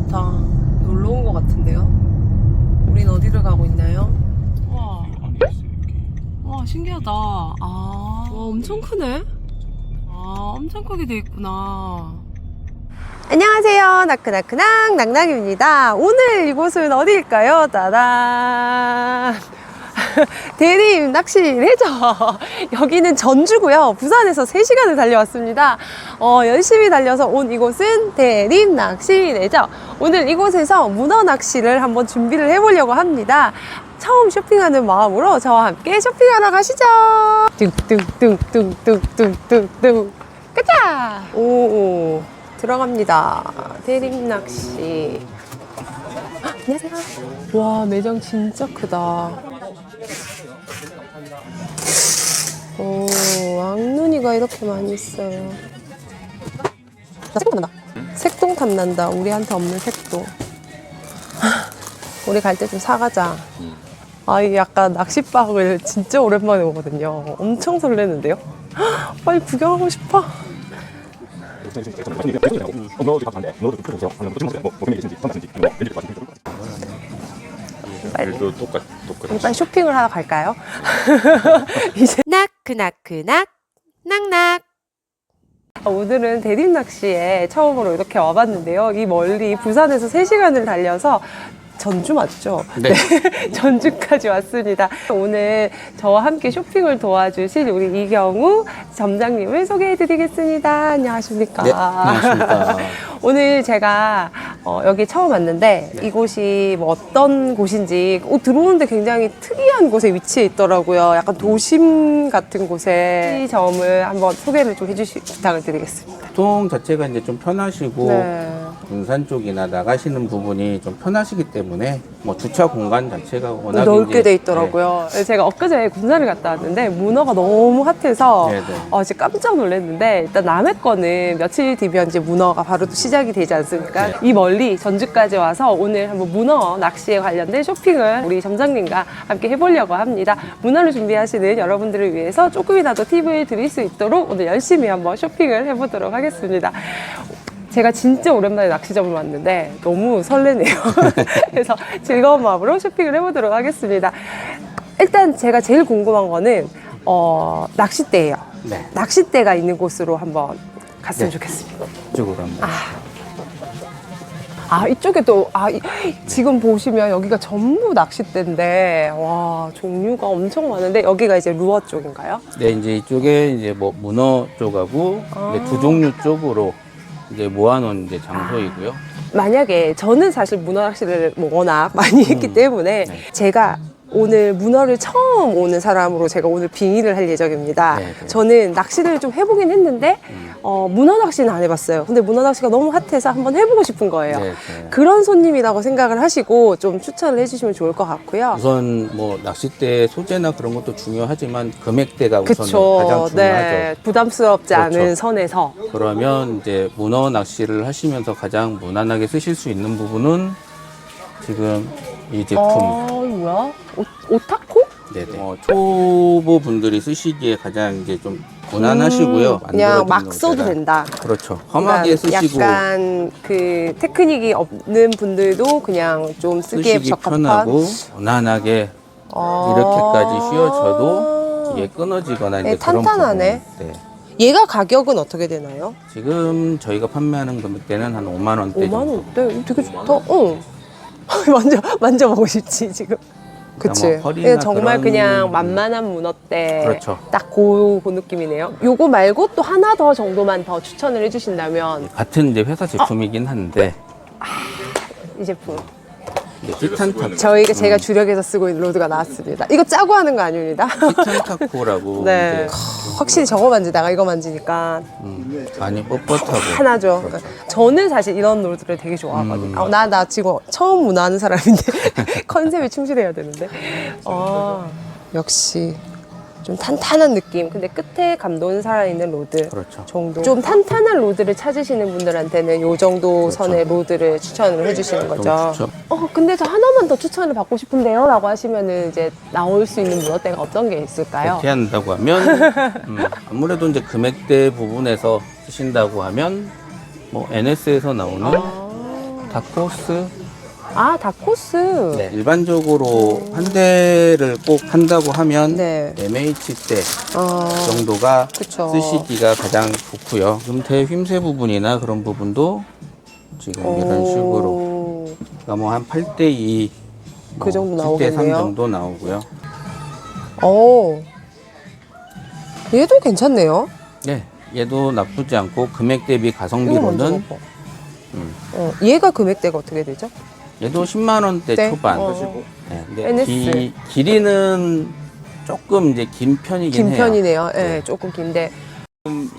좋다. 놀러 온 것 같은데요? 우린 어디를 가고 있나요? 와, 와 신기하다. 와, 엄청 크네? 엄청 크게 돼 있구나. 안녕하세요. 나크나크낭 낙낙입니다. 오늘 이곳은 어디일까요? 따단! 대림 낚시 레저. 여기는 전주고요. 부산에서 3시간을 달려왔습니다. 열심히 달려서 온 이곳은 대림 낚시 레저. 오늘 이곳에서 문어 낚시를 한번 준비를 해보려고 합니다. 처음 쇼핑하는 마음으로 저와 함께 쇼핑하러 가시죠. 뚱뚱뚱뚱뚱뚱뚱 가자. 오, 들어갑니다. 대림 낚시. 안녕하세요. 와, 매장 진짜 크다. 오, 왕눈이가 이렇게 많이 있어요. 나 색동 탐난다. 색동 탐난다. 우리한테 없는 색동. 우리 갈 때 좀 사가자. 이 약간 낚싯박을 진짜 오랜만에 오거든요. 엄청 설레는데요? 빨리 구경하고 싶어. 빨리 쇼핑을 하러 갈까요? 이제 나크나크낙 낙낙. 오늘은 대림 낚시에 처음으로 이렇게 와봤는데요. 이 멀리 부산에서 3시간을 달려서 전주 맞죠? 네. 전주까지 왔습니다. 오늘 저와 함께 쇼핑을 도와주실 우리 이경우 점장님을 소개해드리겠습니다. 안녕하십니까? 네, 안녕하십니까. 오늘 제가 여기 처음 왔는데 네. 이곳이 뭐 어떤 곳인지 들어오는데 굉장히 특이한 곳에 위치해 있더라고요. 약간 도심 같은 곳에 이 점을 한번 소개를 좀 해주시 부탁을 드리겠습니다. 교통 자체가 이제 좀 편하시고 네. 군산 쪽이나 나가시는 부분이 좀 편하시기 때문에 뭐 주차 공간 자체가 워낙 넓게 이제, 돼 있더라고요. 제가 엊그제 군산을 갔다 왔는데 문어가 너무 핫해서 네네. 진짜 깜짝 놀랐는데 일단 남해 거는 며칠 뒤면 이제 문어가 바로 또 시작이 되지 않습니까? 네. 이 멀리 전주까지 와서 오늘 한번 문어 낚시에 관련된 쇼핑을 우리 점장님과 함께 해보려고 합니다. 문어를 준비하시는 여러분들을 위해서 조금이라도 팁을 드릴 수 있도록 오늘 열심히 한번 쇼핑을 해보도록 하겠습니다. 제가 진짜 오랜만에 낚시점을 왔는데 너무 설레네요. 그래서 즐거운 마음으로 쇼핑을 해보도록 하겠습니다. 일단 제가 제일 궁금한 거는 낚싯대예요. 네. 낚싯대가 있는 곳으로 한번 갔으면 네. 좋겠습니다. 이쪽으로 한번. 이쪽에 또 지금 보시면 여기가 전부 낚싯대인데 와, 종류가 엄청 많은데 여기가 이제 루어 쪽인가요? 네, 이제 이쪽에 이제 뭐 문어 쪽하고 이제 두 종류 쪽으로 이제 모아놓은 이제 장소이고요. 만약에 저는 사실 문어 낚시를 뭐 워낙 많이 했기 때문에 네. 제가 오늘 문어를 처음 오는 사람으로 제가 오늘 빙의를 할 예정입니다. 네, 네. 저는 낚시를 좀 해보긴 했는데 문어 낚시는 안 해봤어요. 근데 문어 낚시가 너무 핫해서 한번 해보고 싶은 거예요. 네, 네. 그런 손님이라고 생각을 하시고 좀 추천을 해주시면 좋을 것 같고요. 우선 뭐 낚싯대 소재나 그런 것도 중요하지만 금액대가 우선 그쵸. 가장 중요하죠. 네. 부담스럽지 그렇죠. 않은 선에서. 그러면 이제 문어 낚시를 하시면서 가장 무난하게 쓰실 수 있는 부분은 지금 이 제품. 이거 뭐야? 오타코? 네네. 초보 분들이 쓰시기에 가장 이제 좀 무난하시고요. 그냥 막 만들어진 써도 형태라. 된다. 그렇죠. 험하게 그러니까 쓰시고 약간 그 테크닉이 없는 분들도 그냥 좀 쓰기에 쓰시기 적합한. 편하고 무난하게 이렇게까지 휘어져도 이게 끊어지거나 이제 네, 그런 탄탄하네. 부분. 네. 얘가 가격은 어떻게 되나요? 지금 저희가 판매하는 금액대는 한 5만 원대 5만 정도. 원대? 되게 좋다. 만져보고 싶지 지금. 그치. 뭐 허리나 이게 정말 그런- 그냥 만만한 문어대. 그렇죠. 딱 그 느낌이네요. 요거 말고 또 하나 더 정도만 더 추천을 해주신다면 같은 이제 회사 제품이긴 한데 이 제품. 이제 티탄타코. 제가 주력해서 쓰고 있는 로드가 나왔습니다. 이거 짜고 하는 거 아닙니다. 티탄타코라고 네. 이제 확실히 저거 만지다가 이거 만지니까 많이 뻣뻣하고 하나죠. 저는 사실 이런 롤들을 되게 좋아하거든요. 나 지금 처음 문화하는 사람인데 컨셉에 충실해야 되는데. 역시 좀 탄탄한 느낌. 근데 끝에 감도는 살아있는 로드 그렇죠. 정도. 좀 탄탄한 로드를 찾으시는 분들한테는 요 정도 선의 로드를 추천을 해주시는 거죠. 너무 좋죠. 근데 저 하나만 더 추천을 받고 싶은데요? 라고 하시면은 이제 나올 수 있는 문어대가 어떤 게 있을까요? 그렇게 한다고 하면 아무래도 이제 금액대 부분에서 쓰신다고 하면 뭐 NS에서 나오는 다코스. 아, 다코스. 네, 일반적으로 한 대를 꼭 한다고 하면 네. MH대 어, 정도가 그쵸. 쓰시기가 가장 좋고요. 금태 휨새 부분이나 그런 부분도 지금 이런 식으로 그러니까 뭐 한 8대2 그 정도 7대3 나오겠네요. 정도 나오고요. 오. 얘도 괜찮네요. 네, 얘도 나쁘지 않고 금액 대비 이거 먼저 가성비로는 먹어. 얘가 금액대가 어떻게 되죠? 얘도 10만 원대 네. 초반. 어. 네, 근데 NS. 길이는 조금 이제 긴 편이긴 긴 해요. 편이네요. 예, 네. 조금 긴데.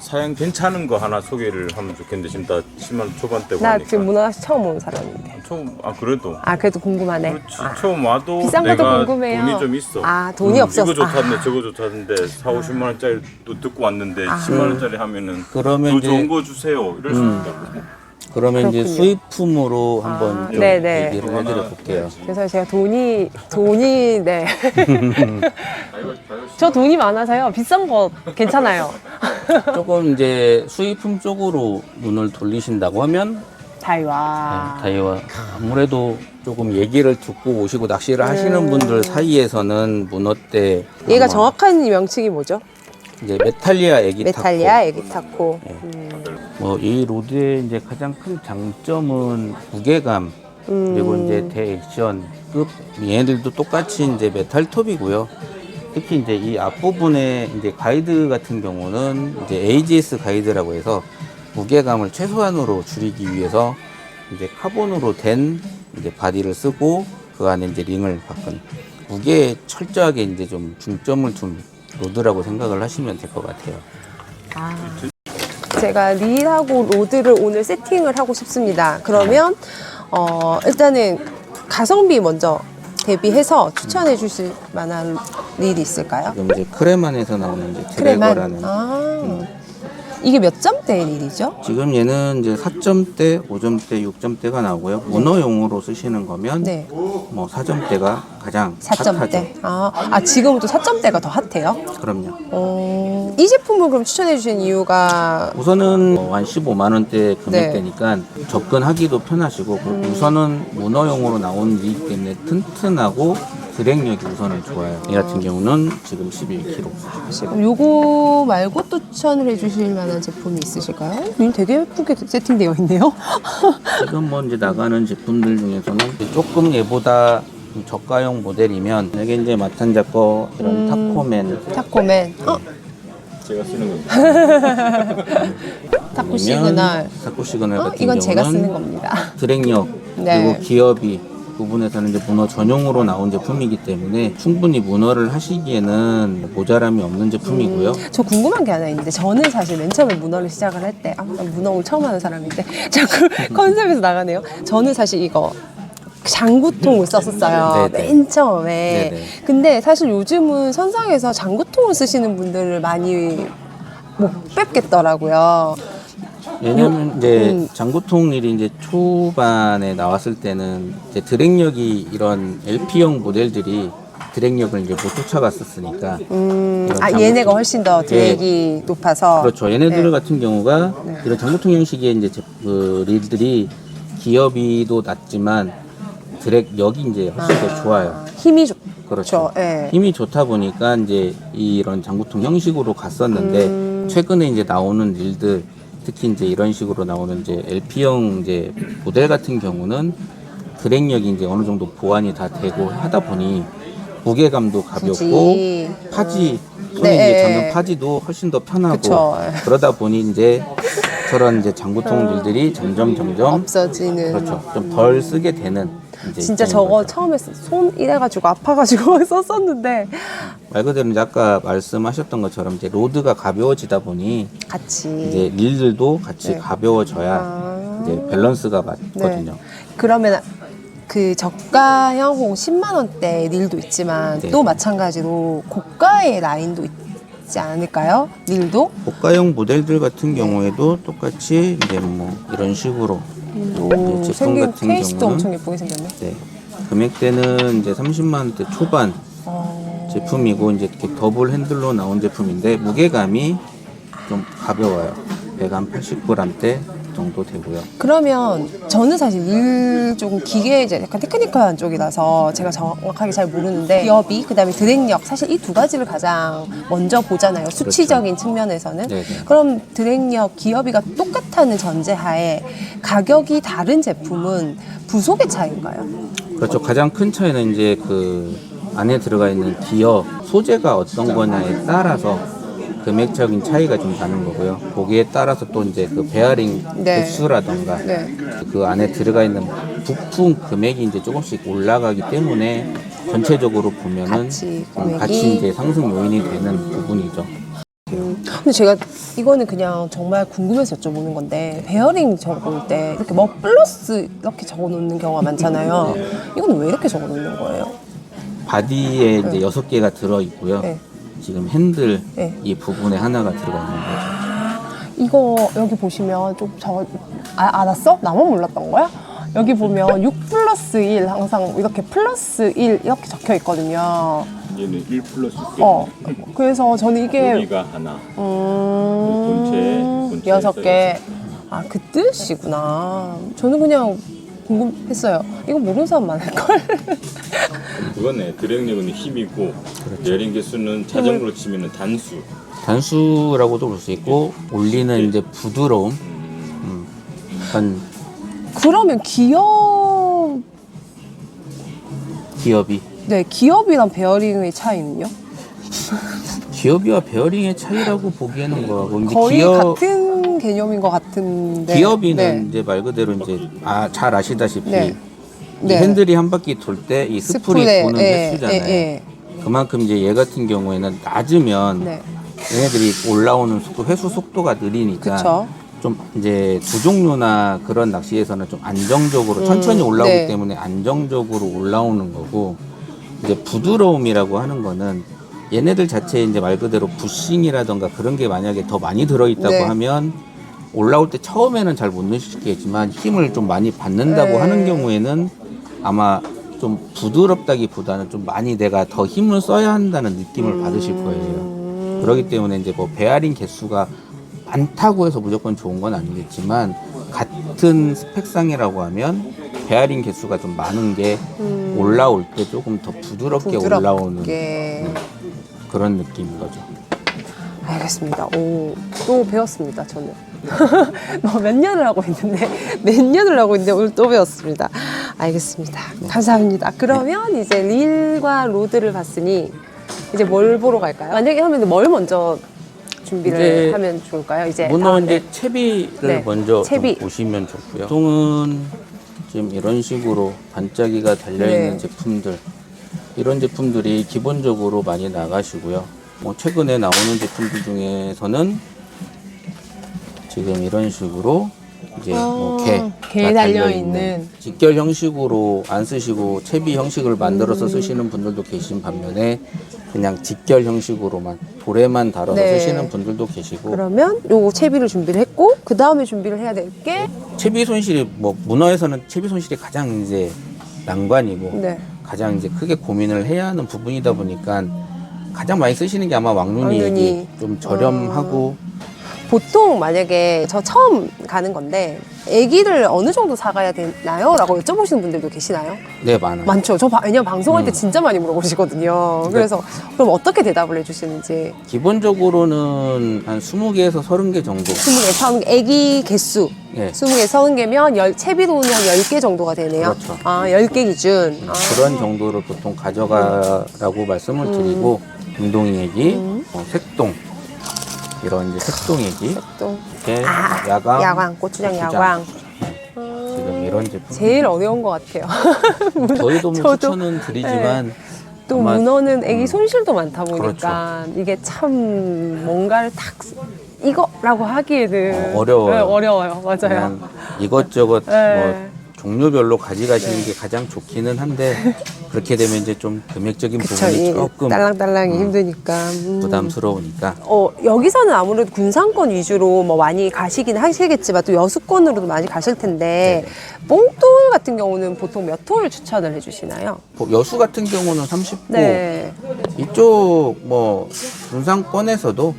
사양 괜찮은 거 하나 소개를 하면 좋겠는데 지금 다 10만 원 초반대고 나 하니까 지금 문어낚시 처음 온 사람인데. 처음 그래도 아, 그래도 궁금하네. 그렇지 처음 와도 비싼 것도 내가 궁금해요. 돈이 좀 있어. 아, 돈이 없었어. 이거 좋다는데 저거 좋다는데 4, 50만 원짜리 또 듣고 왔는데 10만 원짜리 하면은 그러면 더 이제 좋은 거 주세요 이럴 수 있다고. 그러면 이제 그렇군요. 수입품으로 한번 좀 네네. 얘기를 해드려 볼게요. 그래서 제가 돈이, 네. 저 돈이 많아서요. 비싼 거 괜찮아요. 조금 이제 수입품 쪽으로 눈을 돌리신다고 하면 다이와. 다이와 아무래도 조금 얘기를 듣고 오시고 낚시를 하시는 분들 사이에서는 문어대 얘가 정확한 명칭이 뭐죠? 이제 메탈리아 애기 메탈리아 애기 타코. 뭐이 로드의 이제 가장 큰 장점은 무게감 그리고 이제 대액션급 얘네들도 똑같이 이제 메탈톱이고요. 특히 이제 이 앞부분에 이제 가이드 같은 경우는 이제 AGS 가이드라고 해서 무게감을 최소한으로 줄이기 위해서 이제 카본으로 된 이제 바디를 쓰고 그 안에 이제 링을 박은 무게에 철저하게 이제 좀 중점을 둔 로드라고 생각을 하시면 될 것 같아요. 아. 제가 릴하고 로드를 오늘 세팅을 하고 싶습니다. 그러면 일단은 가성비 먼저 대비해서 추천해 주실 만한 릴이 있을까요? 지금 이제 크레만에서 나오는 이제 크레만. 드래거라는 이게 몇 점대 릴이죠? 지금 얘는 이제 4점대, 5점대, 6점대가 나오고요. 문어용으로 쓰시는 거면 네. 뭐 4점대가 가장 4점대. 핫하죠. 지금은 또 4점대가 더 핫해요? 그럼요. 이 제품을 그럼 추천해 주신 이유가 우선은 한 15만 원대 금액대니까 접근하기도 편하시고 우선은 문어용으로 나온 이기 때문에 튼튼하고 드랙력이 우선은 좋아요. 이 같은 경우는 지금 11kg. 지금 요거 말고 또 추천을 해 주실 만한 제품이 있으실까요? 릴 되게 예쁘게 세팅되어 있네요. 지금 뭐 이제 나가는 제품들 중에서는 조금 얘보다 좀 저가형 모델이면 이게 이제 마탄자 거 이런 타코맨 타코맨. 제가 쓰는 거. 타코 시그널. 타코 시그널 같은 이건 경우는 제가 쓰는 겁니다. 드랙력 네. 그리고 기업이 부분에서는 이제 문어 전용으로 나온 제품이기 때문에 충분히 문어를 하시기에는 모자람이 없는 제품이고요. 저 궁금한 게 하나 있는데 저는 사실 맨 처음에 문어를 시작을 할 때 난 문어를 처음 하는 사람인데 자꾸 컨셉에서 나가네요. 저는 사실 이거 장구통을 썼었어요. 네네. 맨 처음에. 네네. 근데 사실 요즘은 선상에서 장구통을 쓰시는 분들을 많이 못 뵙겠더라고요. 왜냐면 이제 장구통 일이 이제 초반에 나왔을 때는 이제 드랙력이 이런 LP형 모델들이 드랙력을 이제 못 쫓아갔었으니까. 이런 장구통- 얘네가 훨씬 더 드랙이 높아서. 그렇죠. 얘네들 네. 같은 경우가 이런 장구통 형식의 이제 그 릴들이 기어비도 낮지만 드랙력이 이제 훨씬 더 좋아요. 힘이 좋죠. 그렇죠. 예. 힘이 좋다 보니까 이제 이런 장구통 형식으로 갔었는데 최근에 이제 나오는 릴들 특히 이제 이런 식으로 나오는 이제 LP형 이제 모델 같은 경우는 드랙력이 이제 어느 정도 보완이 다 되고 하다 보니 무게감도 가볍고 굳이. 파지 손에 네. 이제 잡는 파지도 훨씬 더 편하고 그쵸. 그러다 보니 이제 저런 이제 장구통 릴들이 점점 없어지는. 그렇죠. 좀 덜 쓰게 되는 이제 진짜 입장인 저거 거죠. 처음에 손 이래가지고 아파가지고 썼었는데 말 그대로 이제 아까 말씀하셨던 것처럼 이제 로드가 가벼워지다 보니 같이. 이제 릴들도 같이 네. 가벼워져야 이제 밸런스가 맞거든요. 그러면 그 저가형 10만 원대 릴도 있지만 네. 또 마찬가지로 고가의 라인도 있지 않을까요? 릴도? 고가형 모델들 같은 경우에도 똑같이 이제 뭐 이런 식으로 제품 생긴 같은 케이스도 경우는 엄청 예쁘게 생겼네. 네. 금액대는 이제 30만 원대 초반 제품이고 이제 이렇게 더블 핸들로 나온 제품인데 무게감이 좀 가벼워요. 180g대 정도 되고요. 그러면 저는 사실 일 쪽은 기계 이제 약간 테크니컬한 쪽이라서 제가 정확하게 잘 모르는데 기업이 그다음에 드랙력 사실 이 두 가지를 가장 먼저 보잖아요. 수치적인 측면에서는. 네네. 그럼 드랙력 기업이가 똑같다는 전제하에 가격이 다른 제품은 부속의 차이인가요? 그렇죠. 가장 큰 차이는 이제 그 안에 들어가 있는 기어 소재가 어떤 거냐에 따라서 금액적인 차이가 좀 나는 거고요. 거기에 따라서 또 이제 그 베어링 네. 개수라던가 네. 그 안에 들어가 있는 부품 금액이 이제 조금씩 올라가기 때문에 전체적으로 보면은 같이 금액이? 같이 이제 상승 요인이 되는 부분이죠. 근데 제가 이거는 그냥 정말 궁금해서 여쭤보는 건데 베어링 적어놓을 때 이렇게 뭐 플러스 이렇게 적어놓는 경우가 많잖아요. 이건 왜 이렇게 적어놓는 거예요? 바디에 이제 6개가 들어 있고요. 네. 지금 핸들 네. 이 부분에 하나가 들어가 있는 거죠. 이거 여기 보시면 좀 알았어? 나만 몰랐던 거야? 여기 보면 6 플러스 1 항상 이렇게 플러스 1 이렇게 적혀 있거든요. 얘는 1 플러스 3. 그래서 저는 이게 여기가 하나. 본체 6개. 아, 그 뜻이구나. 저는 그냥 궁금했어요. 이거 모르는 사람 많을걸? 그거네. 드랙력은 힘이고 베어링 개수는 자전거로 치면은 단수. 단수라고도 볼 수 있고 올리는 이제 부드러움. 약간 그러면 기업이 네, 기업이랑 베어링의 차이는요? 기업이와 베어링의 차이라고 보기에는 뭐하고 근데 거의 같은 개념인 것 같은데. 기업이는 네. 이제 말 그대로 이제 잘 아시다시피 네. 이 네. 핸들이 한 바퀴 돌 때 이 스풀이 스프레, 도는 횟수잖아요. 그만큼 이제 얘 같은 경우에는 낮으면 네. 얘네들이 올라오는 속도, 회수 속도가 느리니까 그쵸. 좀 이제 두 종류나 그런 낚시에서는 좀 안정적으로 천천히 올라오기 네. 때문에 안정적으로 올라오는 거고 이제 부드러움이라고 하는 거는 얘네들 자체에 이제 말 그대로 부싱이라던가 그런 게 만약에 더 많이 들어있다고 네. 하면 올라올 때 처음에는 잘 못 느끼겠지만 힘을 좀 많이 받는다고 네. 하는 경우에는 아마 좀 부드럽다기보다는 좀 많이 내가 더 힘을 써야 한다는 느낌을 받으실 거예요. 그렇기 때문에 이제 뭐 베어링 개수가 많다고 해서 무조건 좋은 건 아니겠지만 같은 스펙상이라고 하면 베어링 개수가 좀 많은 게 올라올 때 조금 더 부드럽게 올라오는 그런 느낌인 거죠. 알겠습니다. 오, 또 배웠습니다, 저는. 몇 년을 하고 있는데 오늘 또 배웠습니다. 알겠습니다. 감사합니다. 그러면 이제 릴과 로드를 봤으니 이제 뭘 보러 갈까요? 만약에 하면 뭘 먼저 준비를 하면 좋을까요? 이제 문어 이제 채비를 네. 먼저 채비. 좀 보시면 좋고요. 보통은 지금 이런 식으로 반짝이가 달려있는 네. 제품들 이런 제품들이 기본적으로 많이 나가시고요. 뭐 최근에 나오는 제품들 중에서는 지금 이런 식으로 이제 개 달려있는 직결 형식으로 안 쓰시고 채비 형식을 만들어서 쓰시는 분들도 계신 반면에 그냥 직결 형식으로만 돌에만 달아서 네. 쓰시는 분들도 계시고 그러면 요거 채비를 준비를 했고 그 다음에 준비를 해야 될 게 채비 손실이 뭐 문어에서는 채비 손실이 가장 이제 난관이고 네. 가장 이제 크게 고민을 해야 하는 부분이다 보니까 가장 많이 쓰시는 게 아마 왕눈이 좀 저렴하고 보통 만약에 저 처음 가는 건데 애기를 어느 정도 사가야 되나요? 라고 여쭤보시는 분들도 계시나요? 네 많아요. 많죠. 왜냐면 방송할 때 진짜 많이 물어보시거든요. 그래서 그럼 어떻게 대답을 해주시는지. 기본적으로는 한 20개에서 30개 정도. 20개, 애기 개수. 네. 20개, 30개면 채비도는 한 10개 정도가 되네요. 그렇죠. 아, 10개 기준. 그런 정도를 보통 가져가라고 말씀을 드리고 운동이 애기, 색동 이런 이제 색동 애기, 또 이렇게 야광, 고추장 야광. 지금 이런 제품 제일 어려운 것 같아요. 저희도 뭐 저도, 추천은 드리지만 또 아마 문어는 애기 손실도 많다 보니까 이게 참 뭔가를 딱 이거라고 하기에는 어려워요. 네, 어려워요. 맞아요. 그냥 이것저것 네. 뭐 종류별로 가져가시는 게 가장 좋기는 한데 그렇게 되면 이제 좀 금액적인 그쵸, 부분이 이 조금 딸랑딸랑이 힘드니까. 부담스러우니까 여기서는 아무래도 군산권 위주로 뭐 많이 가시긴 하시겠지만 또 여수권으로도 많이 가실 텐데 뽕돌 같은 경우는 보통 몇 톨 추천을 해주시나요? 여수 같은 경우는 30호 네. 이쪽 뭐 군산권에서도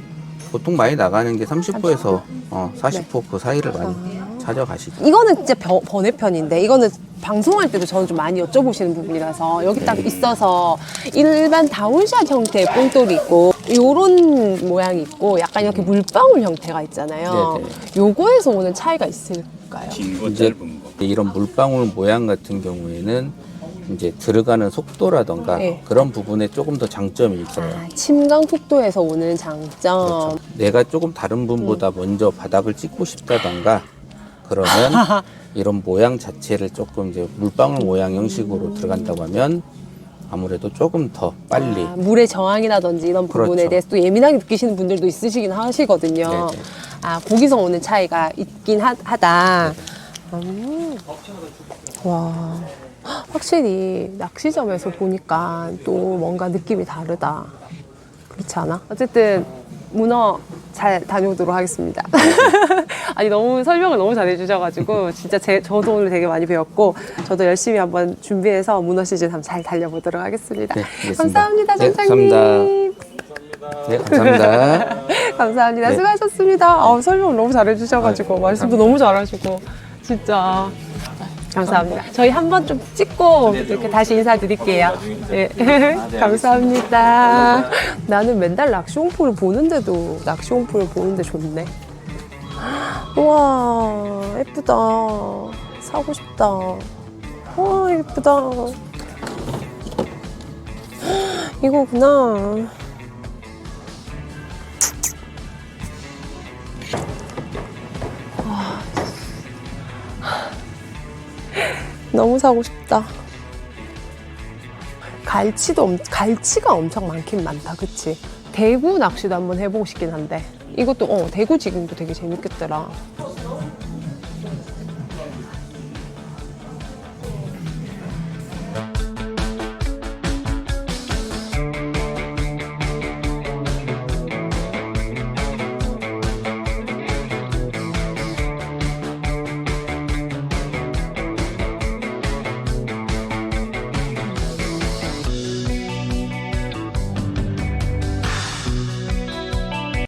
보통 많이 나가는 게 30호에서 40호 그 사이를 많이 찾아가시죠. 이거는 진짜 번외편인데 이거는 방송할 때도 저는 좀 많이 여쭤보시는 부분이라서 여기 딱 있어서 일반 다운샷 형태의 뽕돌이 있고 요런 모양이 있고 약간 이렇게 물방울 형태가 있잖아요. 네네. 요거에서 오는 차이가 있을까요? 긴 거, 이제 짧은 거. 이런 물방울 모양 같은 경우에는 이제 들어가는 속도라던가 네. 그런 부분에 조금 더 장점이 있어요. 아, 침강 속도에서 오는 장점. 그렇죠. 내가 조금 다른 분보다 먼저 바닥을 찍고 싶다던가 그러면 이런 모양 자체를 조금 이제 물방울 모양 형식으로 들어간다고 하면 아무래도 조금 더 빨리 물의 저항이라든지 이런 부분에 그렇죠. 대해서 또 예민하게 느끼시는 분들도 있으시긴 하시거든요. 네네. 아, 거기서 오는 차이가 있긴 하다. 와, 확실히 낚시점에서 보니까 또 뭔가 느낌이 다르다. 그렇지 않아? 어쨌든 문어 잘 다녀오도록 하겠습니다. 아니 너무 설명을 너무 잘해주셔가지고 진짜 저도 오늘 되게 많이 배웠고 저도 열심히 한번 준비해서 문어 시즌 한번 잘 달려보도록 하겠습니다. 네, 알겠습니다. 감사합니다, 네, 선장님. 네, 감사합니다. 감사합니다. 네. 수고하셨습니다. 설명 너무 잘해주셔가지고 아유, 말씀도 감사합니다. 너무 잘하시고 진짜 감사합니다. 저희 한번 좀 찍고 이렇게 다시 인사드릴게요. 네. 감사합니다. 나는 맨날 낚시용품을 보는데도 낚시용품을 보는데 좋네. 우와 예쁘다. 사고 싶다. 와 예쁘다. 이거구나. 너무 사고 싶다. 갈치가 엄청 많긴 많다, 그치? 대구 낚시도 한번 해보고 싶긴 한데 이것도 대구 지금도 되게 재밌겠더라.